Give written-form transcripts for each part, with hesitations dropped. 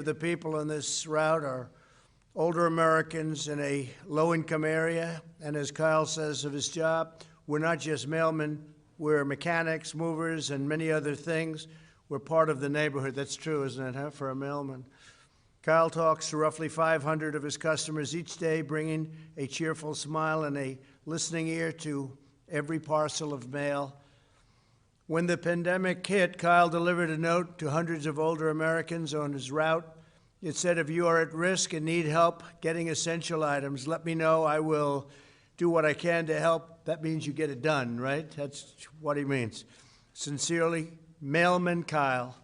The people on this route are older Americans in a low-income area, and as Kyle says of his job, we're not just mailmen, we're mechanics, movers, and many other things. We're part of the neighborhood. That's true, isn't it, huh, for a mailman? Kyle talks to roughly 500 of his customers each day, bringing a cheerful smile and a listening ear to every parcel of mail. When the pandemic hit, Kyle delivered a note to hundreds of older Americans on his route. It said, if you are at risk and need help getting essential items, let me know. I will do what I can to help. That means you get it done, right? That's what he means. Sincerely, Mailman Kyle.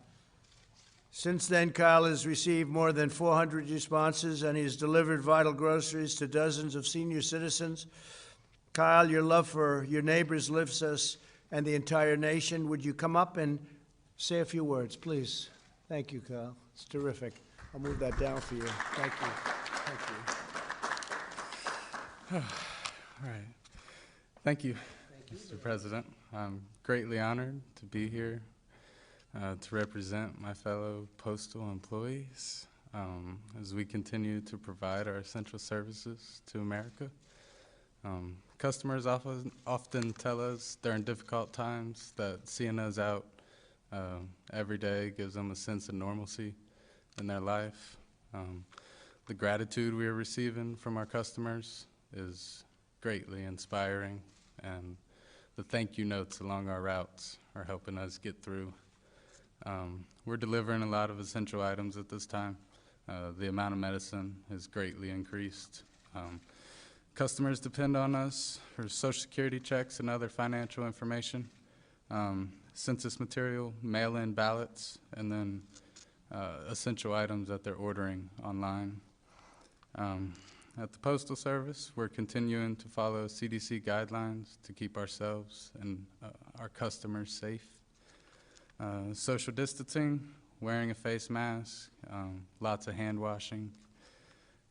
Since then, Kyle has received more than 400 responses, and he has delivered vital groceries to dozens of senior citizens. Kyle, your love for your neighbors lifts us and the entire nation. Would you come up and say a few words, please? Thank you, Kyle. It's terrific. I'll move that down for you. Thank you. Thank you. All right. Thank you, Mr. President. I'm greatly honored to be here to represent my fellow postal employees as we continue to provide our essential services to America. Customers often tell us during difficult times that seeing us out every day gives them a sense of normalcy in their life. The gratitude we are receiving from our customers is greatly inspiring, and the thank you notes along our routes are helping us get through. We're delivering a lot of essential items at this time. The amount of medicine has greatly increased. Customers depend on us for Social Security checks and other financial information, census material, mail-in ballots, and then essential items that they're ordering online. At the Postal Service, we're continuing to follow CDC guidelines to keep ourselves and our customers safe. Social distancing, wearing a face mask, lots of hand washing,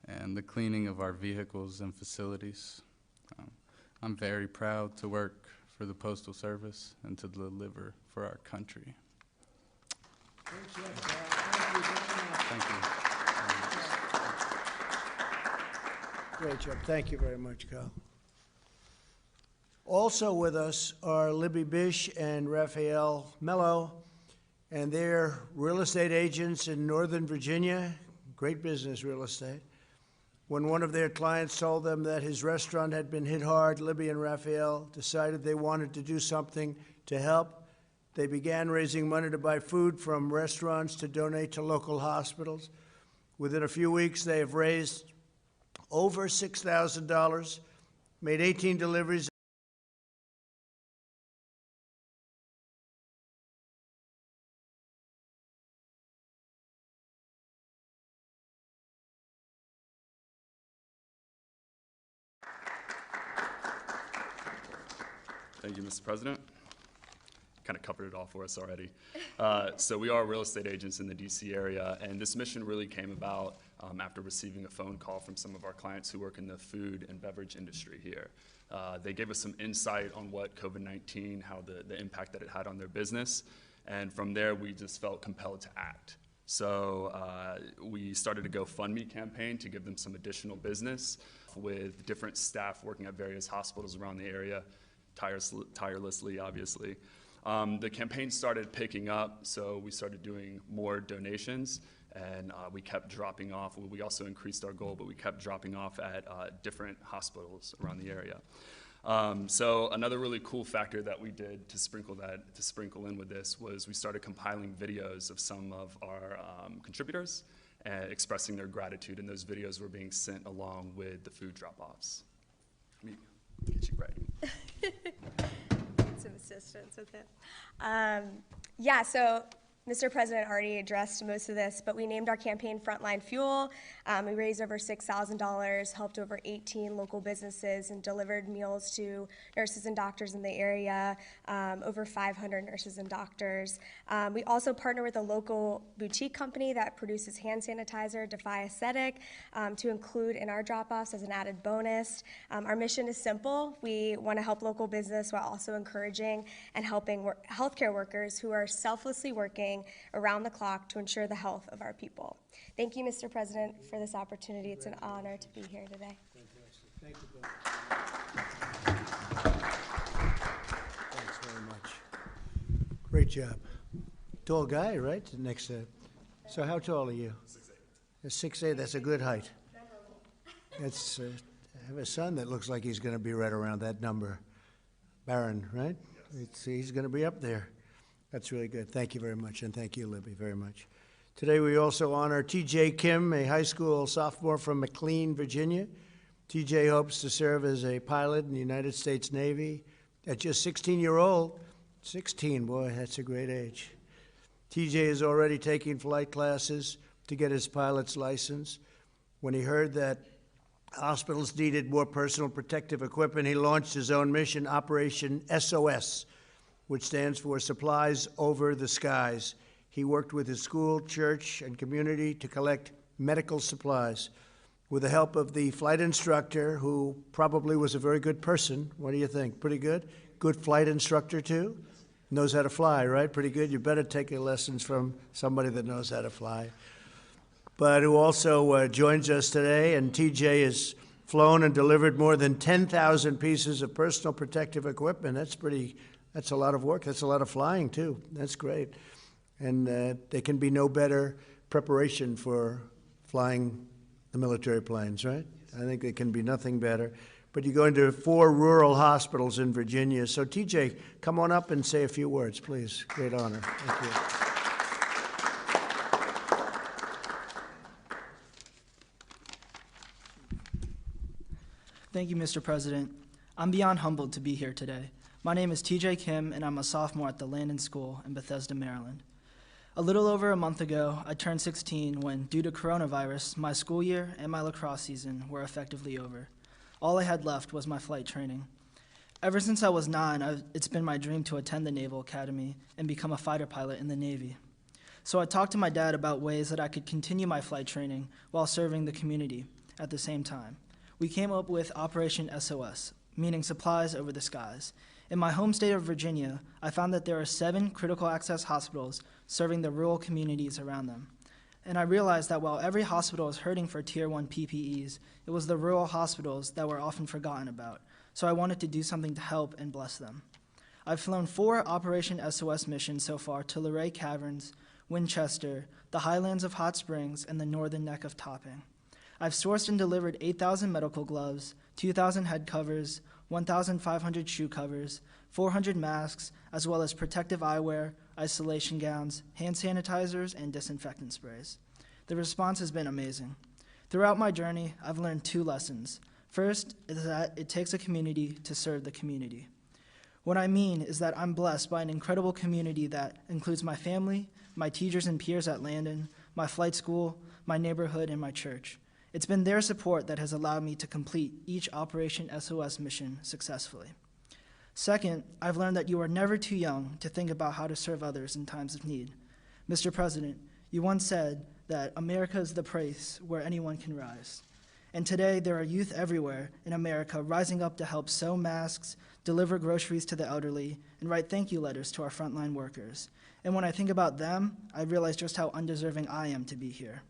and the cleaning of our vehicles and facilities. I'm very proud to work for the Postal Service and to deliver for our country. Thank you. Great job. Thank you very much, Kyle. Also with us are Libby Bish and Raphael Mello, and they're real estate agents in Northern Virginia, great business real estate. When one of their clients told them that his restaurant had been hit hard, Libby and Raphael decided they wanted to do something to help. They began raising money to buy food from restaurants to donate to local hospitals. Within a few weeks, they have raised over $6,000, made 18 deliveries. Thank you, Mr. President. Kind of covered it all for us already. So we are real estate agents in the DC area, and this mission really came about after receiving a phone call from some of our clients who work in the food and beverage industry here. They gave us some insight on what COVID-19, how the impact that it had on their business, and from there we just felt compelled to act. So we started a GoFundMe campaign to give them some additional business with different staff working at various hospitals around the area, tirelessly, obviously. The campaign started picking up, so we started doing more donations, and we kept dropping off. We also increased our goal, but we kept dropping off at different hospitals around the area. So another really cool factor that we did to sprinkle in with this was we started compiling videos of some of our contributors expressing their gratitude, and those videos were being sent along with the food drop-offs. Let me get you right. Some assistance with it. Yeah, so Mr. President already addressed most of this, but we named our campaign Frontline Fuel. We raised over $6,000, helped over 18 local businesses, and delivered meals to nurses and doctors in the area, over 500 nurses and doctors. We also partner with a local boutique company that produces hand sanitizer, Defy Aesthetic, to include in our drop-offs as an added bonus. Our mission is simple. We want to help local business while also encouraging and helping healthcare workers who are selflessly working working around the clock to ensure the health of our people. Thank you, Mr. President, for this opportunity. It's an honor to be here today. Fantastic. Thank you both. Thanks very much. Great job. Tall guy, right? Next to. So how tall are you? 6'8". 6'8", that's a good height. That's, I have a son that looks like he's going to be right around that number. Barron, right? He's going to be up there. That's really good. Thank you very much, and thank you, Libby, very much. Today we also honor T.J. Kim, a high school sophomore from McLean, Virginia. T.J. hopes to serve as a pilot in the United States Navy. At just 16-year-old, 16, boy, that's a great age. T.J. is already taking flight classes to get his pilot's license. When he heard that hospitals needed more personal protective equipment, he launched his own mission, Operation SOS, which stands for Supplies Over the Skies. He worked with his school, church, and community to collect medical supplies. With the help of the flight instructor, who probably was a very good person. What do you think? Pretty good? Good flight instructor, too? Knows how to fly, right? Pretty good. You better take your lessons from somebody that knows how to fly. But who also joins us today, and TJ has flown and delivered more than 10,000 pieces of personal protective equipment. That's a lot of work. That's a lot of flying, too. That's great. And there can be no better preparation for flying the military planes, right? I think there can be nothing better. But you're going to 4 rural hospitals in Virginia. So TJ, come on up and say a few words, please. Great honor. Thank you. Thank you, Mr. President. I'm beyond humbled to be here today. My name is TJ Kim, and I'm a sophomore at the Landon School in Bethesda, Maryland. A little over a month ago, I turned 16 when, due to coronavirus, my school year and my lacrosse season were effectively over. All I had left was my flight training. Ever since I was 9, it's been my dream to attend the Naval Academy and become a fighter pilot in the Navy. So I talked to my dad about ways that I could continue my flight training while serving the community at the same time. We came up with Operation SOS, meaning Supplies Over the Skies. In my home state of Virginia, I found that there are 7 critical access hospitals serving the rural communities around them. And I realized that while every hospital is hurting for Tier 1 PPEs, it was the rural hospitals that were often forgotten about. So I wanted to do something to help and bless them. I've flown 4 Operation SOS missions so far to Luray Caverns, Winchester, the Highlands of Hot Springs, and the northern neck of Topping. I've sourced and delivered 8,000 medical gloves, 2,000 head covers, 1,500 shoe covers, 400 masks, as well as protective eyewear, isolation gowns, hand sanitizers, and disinfectant sprays. The response has been amazing. Throughout my journey, I've learned 2 lessons. First is that it takes a community to serve the community. What I mean is that I'm blessed by an incredible community that includes my family, my teachers and peers at Landon, my flight school, my neighborhood, and my church. It's been their support that has allowed me to complete each Operation SOS mission successfully. Second, I've learned that you are never too young to think about how to serve others in times of need. Mr. President, you once said that America is the place where anyone can rise. And today, there are youth everywhere in America rising up to help sew masks, deliver groceries to the elderly, and write thank you letters to our frontline workers. And when I think about them, I realize just how undeserving I am to be here.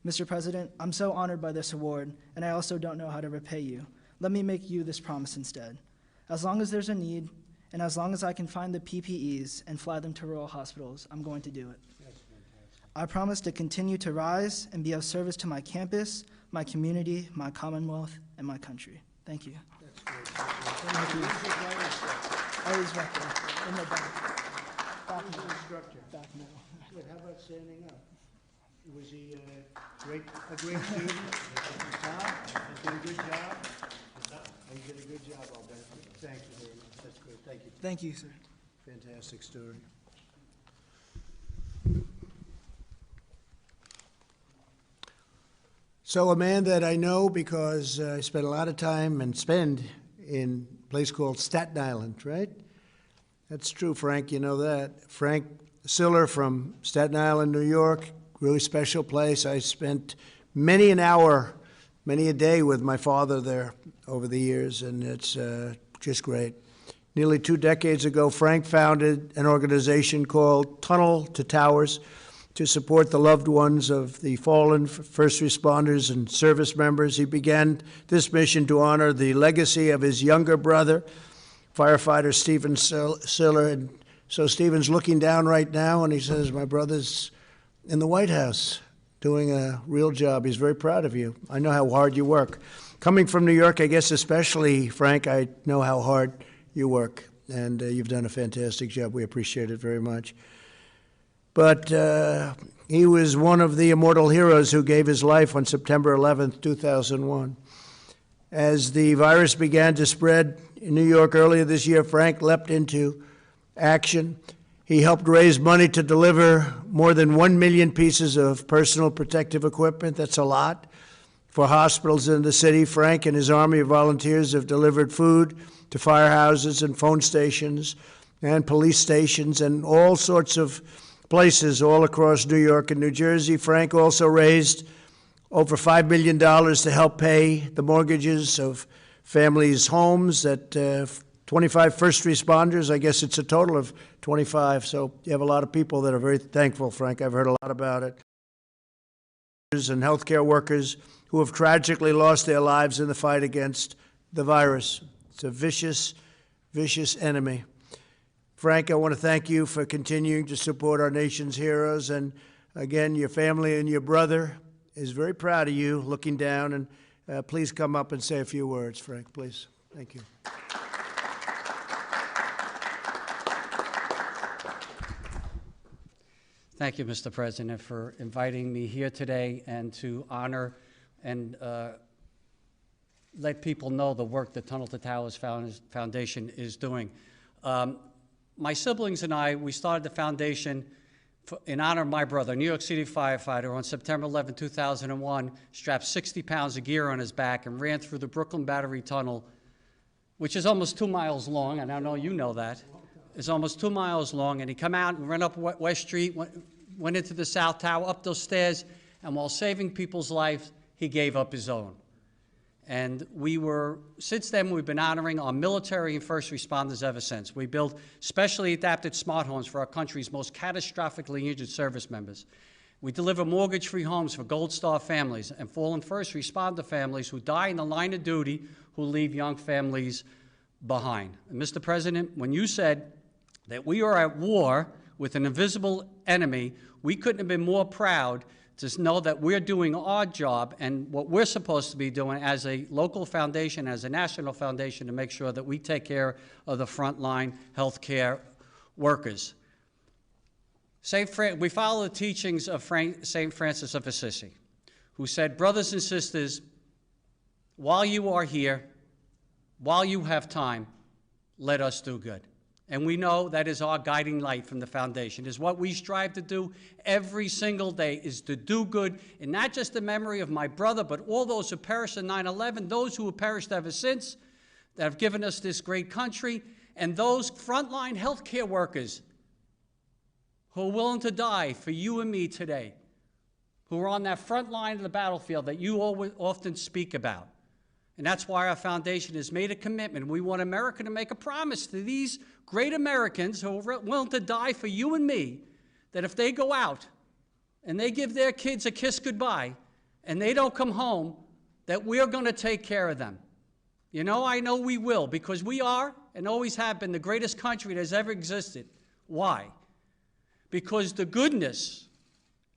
Mr. President, I'm so honored by this award, and I also don't know how to repay you. Let me make you this promise instead. As long as there's a need, and as long as I can find the PPEs and fly them to rural hospitals, I'm going to do it. I promise to continue to rise and be of service to my campus, my community, my Commonwealth, and my country. Thank you. That's great. Thank you. Always right there, in the back. Back middle. Instructor. Back middle. Good. How about standing up? Was he a great student? Tom, did a good job? He did a good job, I'll bet. Thank you very much. That's great. Thank you. Thank you, sir. Fantastic story. So a man that I know because I spent a lot of time and spend in a place called Staten Island, right? That's true, Frank, you know that. Frank Siller from Staten Island, New York, really special place. I spent many an hour, many a day with my father there over the years, and it's just great. Nearly 2 decades ago, Frank founded an organization called Tunnel to Towers to support the loved ones of the fallen first responders and service members. He began this mission to honor the legacy of his younger brother, firefighter Stephen Siller. And so Stephen's looking down right now, and he says, my brother's in the White House doing a real job. He's very proud of you. I know how hard you work. Coming from New York, I guess especially, Frank, I know how hard you work, and you've done a fantastic job. We appreciate it very much. But he was one of the immortal heroes who gave his life on September 11th, 2001. As the virus began to spread in New York earlier this year, Frank leapt into action. He helped raise money to deliver more than 1 million pieces of personal protective equipment. That's a lot. For hospitals in the city, Frank and his army of volunteers have delivered food to firehouses and phone stations and police stations and all sorts of places all across New York and New Jersey. Frank also raised over $5 million to help pay the mortgages of families' homes at 25 first responders. I guess it's a total of 25. So you have a lot of people that are very thankful, Frank. I've heard a lot about it. And healthcare workers who have tragically lost their lives in the fight against the virus. It's a vicious, vicious enemy. Frank, I want to thank you for continuing to support our nation's heroes. And again, your family and your brother is very proud of you, looking down. And please come up and say a few words, Frank, please. Thank you. Thank you, Mr. President, for inviting me here today and to honor and let people know the work that Tunnel to Towers Foundation is doing. My siblings and I, we started the foundation in honor of my brother, a New York City firefighter, on September 11, 2001, strapped 60 pounds of gear on his back and ran through the Brooklyn Battery Tunnel, which is almost 2 miles long, and I know you know that. It's almost 2 miles long, and he come out and ran up West Street, went into the South Tower, up those stairs, and while saving people's lives, he gave up his own. And since then, we've been honoring our military and first responders ever since. We built specially adapted smart homes for our country's most catastrophically injured service members. We deliver mortgage-free homes for Gold Star families and fallen first responder families who die in the line of duty, who leave young families behind. And Mr. President, when you said that we are at war with an invisible enemy, we couldn't have been more proud to know that we're doing our job and what we're supposed to be doing as a local foundation, as a national foundation, to make sure that we take care of the frontline healthcare workers. We follow the teachings of St. Francis of Assisi, who said, brothers and sisters, while you are here, while you have time, let us do good. And we know that is our guiding light from the foundation, is what we strive to do every single day, is to do good, and not just the memory of my brother, but all those who perished in 9/11, those who have perished ever since, that have given us this great country, and those frontline healthcare workers who are willing to die for you and me today, who are on that front line of the battlefield that you often speak about. And that's why our foundation has made a commitment. We want America to make a promise to these great Americans who are willing to die for you and me, that if they go out and they give their kids a kiss goodbye and they don't come home, that we're going to take care of them. You know, I know we will, because we are and always have been the greatest country that has ever existed. Why? Because the goodness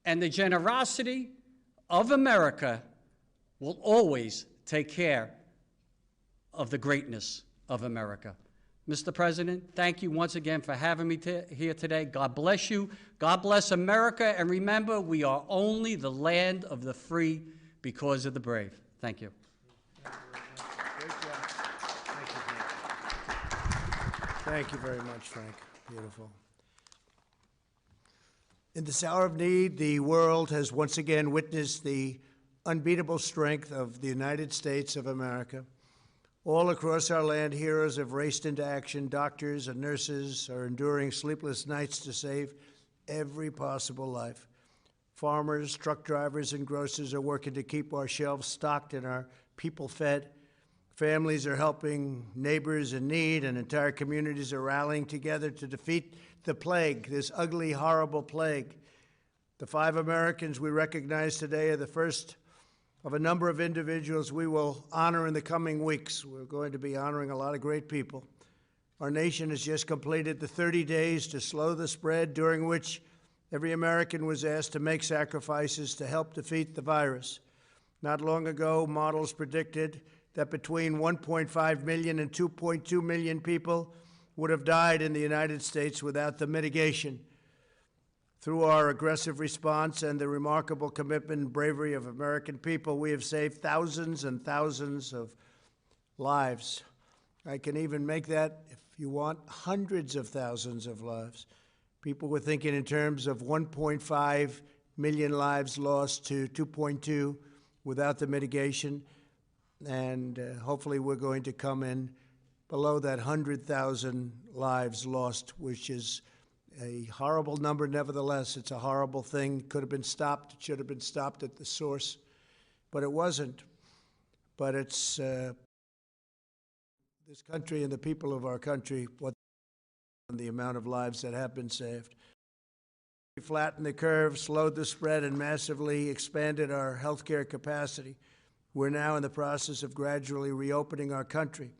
and the generosity of America will always take care of the greatness of America. Mr. President, thank you once again for having me here today. God bless you. God bless America. And remember, we are only the land of the free because of the brave. Thank you. Great job. Thank you, Frank. Thank you very much, Frank. Beautiful. In this hour of need, the world has once again witnessed the unbeatable strength of the United States of America. All across our land, heroes have raced into action. Doctors and nurses are enduring sleepless nights to save every possible life. Farmers, truck drivers, and grocers are working to keep our shelves stocked and our people fed. Families are helping neighbors in need, and entire communities are rallying together to defeat the plague, this ugly, horrible plague. The 5 Americans we recognize today are the first of a number of individuals we will honor in the coming weeks. We're going to be honoring a lot of great people. Our nation has just completed the 30 days to slow the spread, during which every American was asked to make sacrifices to help defeat the virus. Not long ago, models predicted that between 1.5 million and 2.2 million people would have died in the United States without the mitigation. Through our aggressive response and the remarkable commitment and bravery of American people, we have saved thousands and thousands of lives. I can even make that, if you want, hundreds of thousands of lives. People were thinking in terms of 1.5 million lives lost to 2.2 without the mitigation, and hopefully we're going to come in below that 100,000 lives lost, which is a horrible number. Nevertheless, it's a horrible thing. Could have been stopped. It should have been stopped at the source, but it wasn't. But it's this country and the people of our country, what the amount of lives that have been saved. We flattened the curve, slowed the spread, and massively expanded our healthcare capacity. We're now in the process of gradually reopening our country,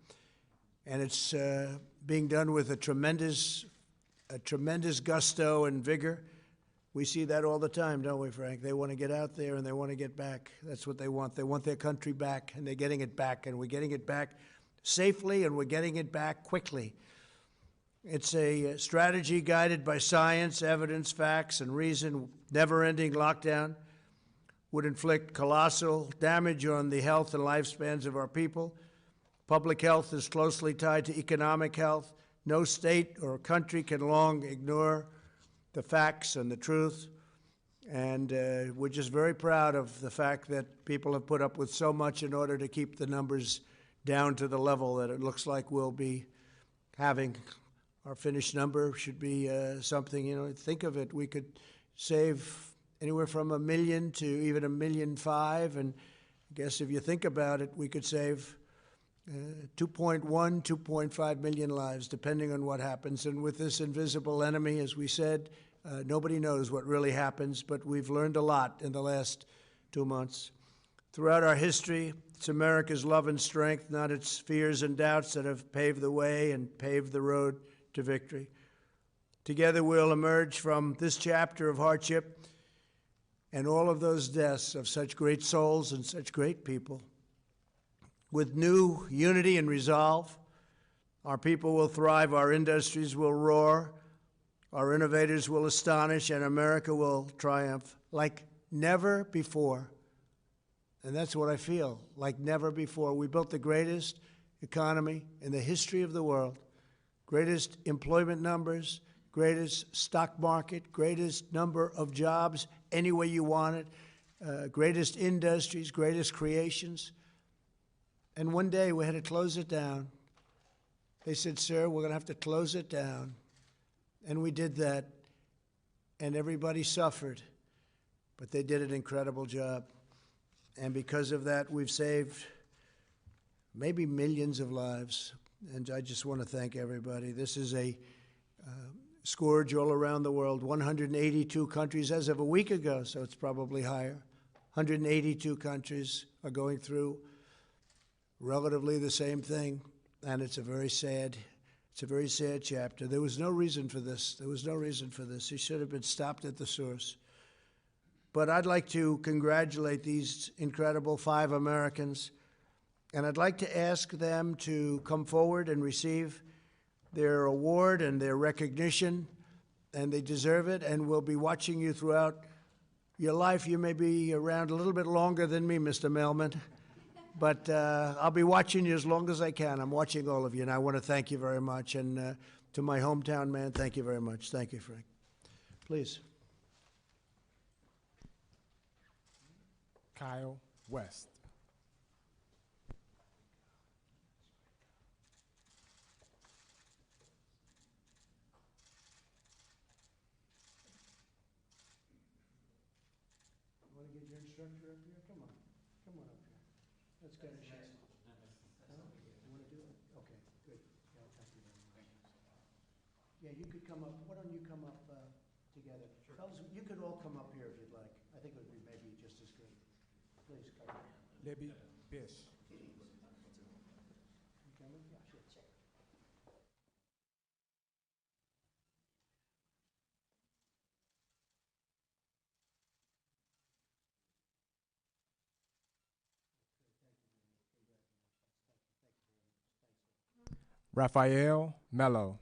and it's being done with a tremendous gusto and vigor. We see that all the time, don't we, Frank? They want to get out there and they want to get back. That's what they want. They want their country back, and they're getting it back, and we're getting it back safely, and we're getting it back quickly. It's a strategy guided by science, evidence, facts, and reason. Never-ending lockdown would inflict colossal damage on the health and lifespans of our people. Public health is closely tied to economic health. No state or country can long ignore the facts and the truth. And we're just very proud of the fact that people have put up with so much in order to keep the numbers down to the level that it looks like we'll be having. Our finished number should be something, think of it, we could save anywhere from 1 million to even 1.5 million, and I guess if you think about it, we could save 2.1, 2.5 million lives, depending on what happens. And with this invisible enemy, as we said, nobody knows what really happens, but we've learned a lot in the last 2 months. Throughout our history, it's America's love and strength, not its fears and doubts, that have paved the way and paved the road to victory. Together we'll emerge from this chapter of hardship and all of those deaths of such great souls and such great people with new unity and resolve. Our people will thrive, our industries will roar, our innovators will astonish, and America will triumph like never before. And that's what I feel, like never before. We built the greatest economy in the history of the world, greatest employment numbers, greatest stock market, greatest number of jobs any way you want it, greatest industries, greatest creations. And one day we had to close it down. They said, sir, we're going to have to close it down. And we did that, and everybody suffered, but they did an incredible job. And because of that, we've saved maybe millions of lives. And I just want to thank everybody. This is a scourge all around the world. 182 countries as of a week ago, so it's probably higher. 182 countries are going through relatively the same thing, and it's a very sad chapter. There was no reason for this. There was no reason for this. It should have been stopped at the source. But I'd like to congratulate these incredible 5 Americans, and I'd like to ask them to come forward and receive their award and their recognition, and they deserve it, and we'll be watching you throughout your life. You may be around a little bit longer than me, Mr. Mailman, but I'll be watching you as long as I can. I'm watching all of you, and I want to thank you very much. And to my hometown man, thank you very much. Thank you, Frank. Please. Kyle West. Want to get your instructor up here? Come on up here. Let's get a shot. Yeah, you could come up, why don't you come up together? Fellas, you could all come up here if you'd like. I think it would be maybe just as good. Please, come on. Libby Bish. You coming? Yeah, sure. Raphael Mello.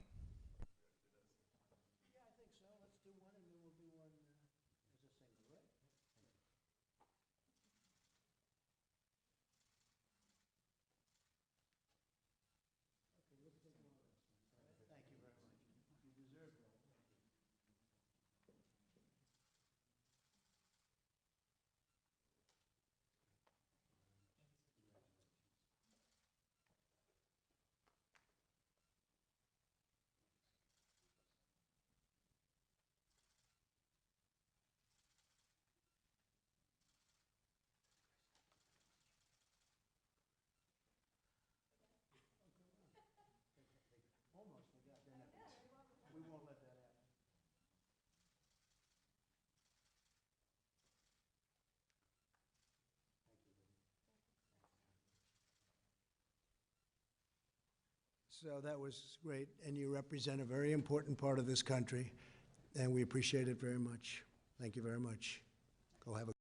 We won't let that happen. So that was great, and you represent a very important part of this country, and we appreciate it very much. Thank you very much. Go have a